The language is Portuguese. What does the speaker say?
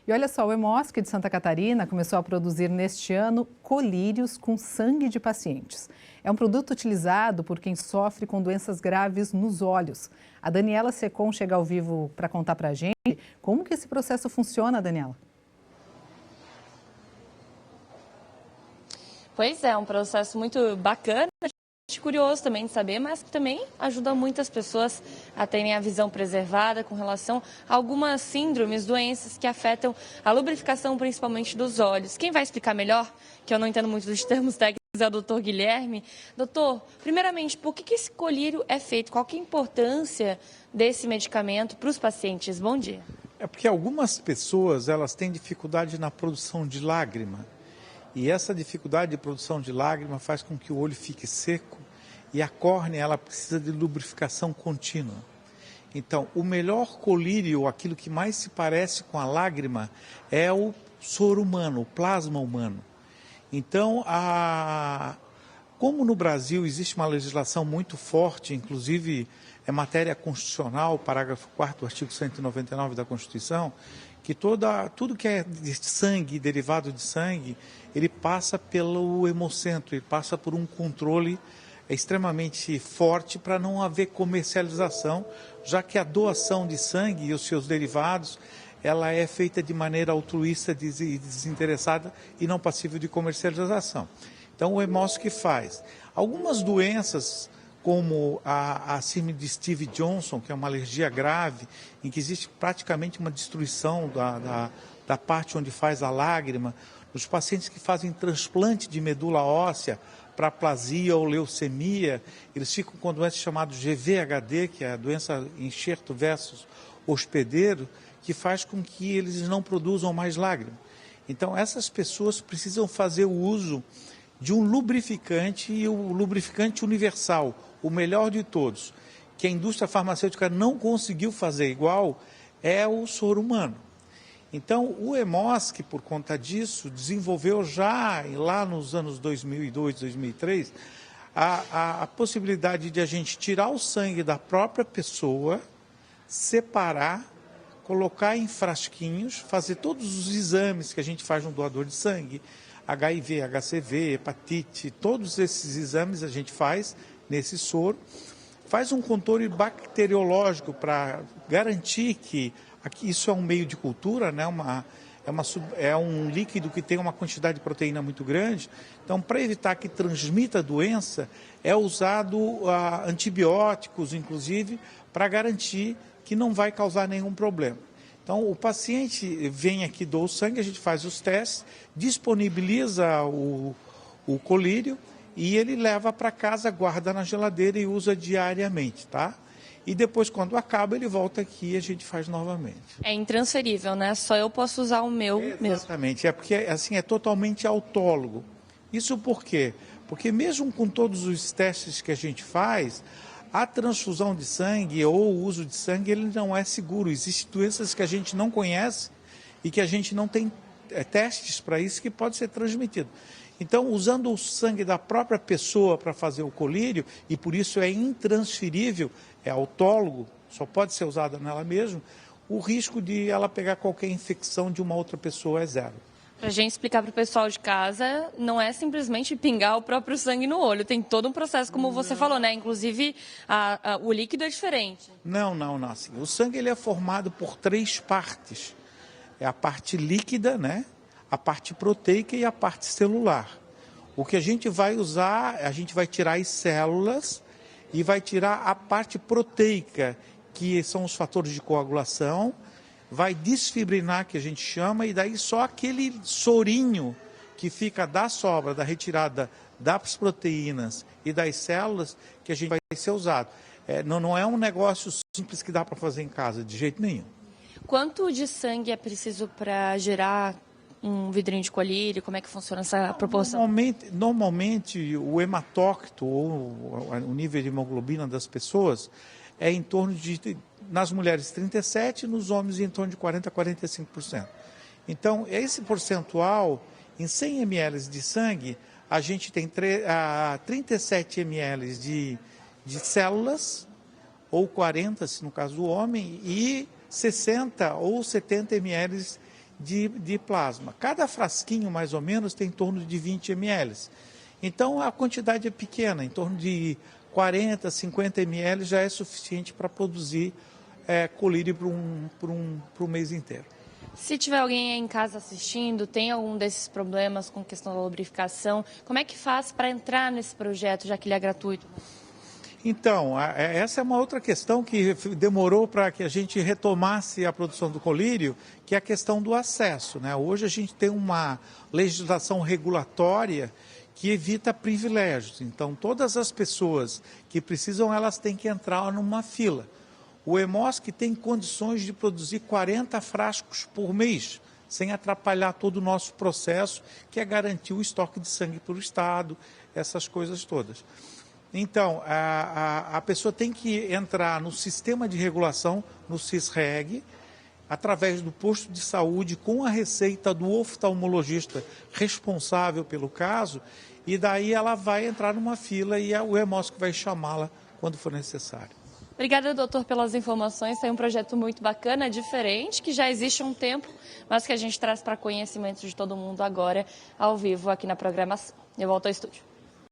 E olha só, o Hemosc de Santa Catarina começou a produzir neste ano colírios com sangue de pacientes. É um produto utilizado por quem sofre com doenças graves nos olhos. A Daniela Secom chega ao vivo para contar para a gente como que esse processo funciona, Daniela. Pois é, um processo muito bacana, curioso também de saber, mas que também ajuda muitas pessoas a terem a visão preservada com relação a algumas síndromes, doenças que afetam a lubrificação principalmente dos olhos. Quem vai explicar melhor, que eu não entendo muito dos termos técnicos, é o doutor Guilherme. Doutor, primeiramente, por que esse colírio é feito? Qual que é a importância desse medicamento para os pacientes? Bom dia. É porque algumas pessoas elas têm dificuldade na produção de lágrima. E essa dificuldade de produção de lágrima faz com que o olho fique seco e a córnea ela precisa de lubrificação contínua. Então, o melhor colírio, aquilo que mais se parece com a lágrima, é o soro humano, o plasma humano. Então, como no Brasil existe uma legislação muito forte, inclusive é matéria constitucional, parágrafo 4º do artigo 199 da Constituição, que tudo que é de sangue, derivado de sangue, ele passa pelo hemocentro, ele passa por um controle extremamente forte para não haver comercialização, já que a doação de sangue e os seus derivados, ela é feita de maneira altruísta e desinteressada e não passível de comercialização. Então o Hemosc faz. Algumas doenças, como a síndrome de Stevie Johnson, que é uma alergia grave, em que existe praticamente uma destruição da parte onde faz a lágrima, os pacientes que fazem transplante de medula óssea para aplasia ou leucemia, eles ficam com doença chamada GVHD, que é a doença enxerto versus hospedeiro, que faz com que eles não produzam mais lágrima. Então, essas pessoas precisam fazer o uso de um lubrificante, e o lubrificante universal, o melhor de todos, que a indústria farmacêutica não conseguiu fazer igual, é o soro humano. Então, o Hemosc, por conta disso, desenvolveu já lá nos anos 2002, 2003, a possibilidade de a gente tirar o sangue da própria pessoa, separar, colocar em frasquinhos, fazer todos os exames que a gente faz no doador de sangue, HIV, HCV, hepatite, todos esses exames a gente faz nesse soro, faz um controle bacteriológico para garantir que aqui isso é um meio de cultura, né? É um líquido que tem uma quantidade de proteína muito grande. Então, para evitar que transmita a doença, é usado antibióticos, inclusive, para garantir que não vai causar nenhum problema. Então, o paciente vem aqui, doa o sangue, a gente faz os testes, disponibiliza o colírio e ele leva para casa, guarda na geladeira e usa diariamente, tá? E depois, quando acaba, ele volta aqui e a gente faz novamente. É intransferível, né? Só eu posso usar o meu mesmo. Exatamente, é porque assim, é totalmente autólogo. Isso por quê? Porque mesmo com todos os testes que a gente faz, a transfusão de sangue ou o uso de sangue, ele não é seguro. Existem doenças que a gente não conhece e que a gente não tem testes para isso que pode ser transmitido. Então, usando o sangue da própria pessoa para fazer o colírio, e por isso é intransferível, é autólogo, só pode ser usada nela mesma, o risco de ela pegar qualquer infecção de uma outra pessoa é zero. Para a gente explicar para o pessoal de casa, não é simplesmente pingar o próprio sangue no olho, tem todo um processo, como você falou, né? Inclusive, o líquido é diferente. Não. Assim, o sangue ele é formado por 3 partes. É a parte líquida, né? A parte proteica e a parte celular. O que a gente vai usar, a gente vai tirar as células e vai tirar a parte proteica, que são os fatores de coagulação, vai desfibrinar, que a gente chama, e daí só aquele sorinho que fica da sobra, da retirada das proteínas e das células, que a gente vai ser usado. Não é um negócio simples que dá para fazer em casa, de jeito nenhum. Quanto de sangue é preciso para gerar um vidrinho de colírio? Como é que funciona essa proporção? Normalmente o hematócrito, ou o nível de hemoglobina das pessoas, é em torno de, nas mulheres, 37%, nos homens em torno de 40% a 45%. Então, esse percentual, em 100 ml de sangue, a gente tem 37 ml de células, ou 40, se no caso do homem, e 60 ou 70 ml de plasma. Cada frasquinho, mais ou menos, tem em torno de 20 ml. Então, a quantidade é pequena, em torno de 40, 50 ml já é suficiente para produzir colírio para um mês inteiro. Se tiver alguém aí em casa assistindo, tem algum desses problemas com questão da lubrificação, como é que faz para entrar nesse projeto, já que ele é gratuito? Então, essa é uma outra questão que demorou para que a gente retomasse a produção do colírio, que é a questão do acesso, né? Hoje a gente tem uma legislação regulatória que evita privilégios. Então, todas as pessoas que precisam, elas têm que entrar numa fila. O Hemosc tem condições de produzir 40 frascos por mês, sem atrapalhar todo o nosso processo, que é garantir o estoque de sangue para o Estado, essas coisas todas. Então, a pessoa tem que entrar no sistema de regulação, no CISREG, através do posto de saúde, com a receita do oftalmologista responsável pelo caso, e daí ela vai entrar numa fila e o Hemosc vai chamá-la quando for necessário. Obrigada, doutor, pelas informações. Foi um projeto muito bacana, diferente, que já existe há um tempo, mas que a gente traz para conhecimento de todo mundo agora, ao vivo, aqui na programação. Eu volto ao estúdio.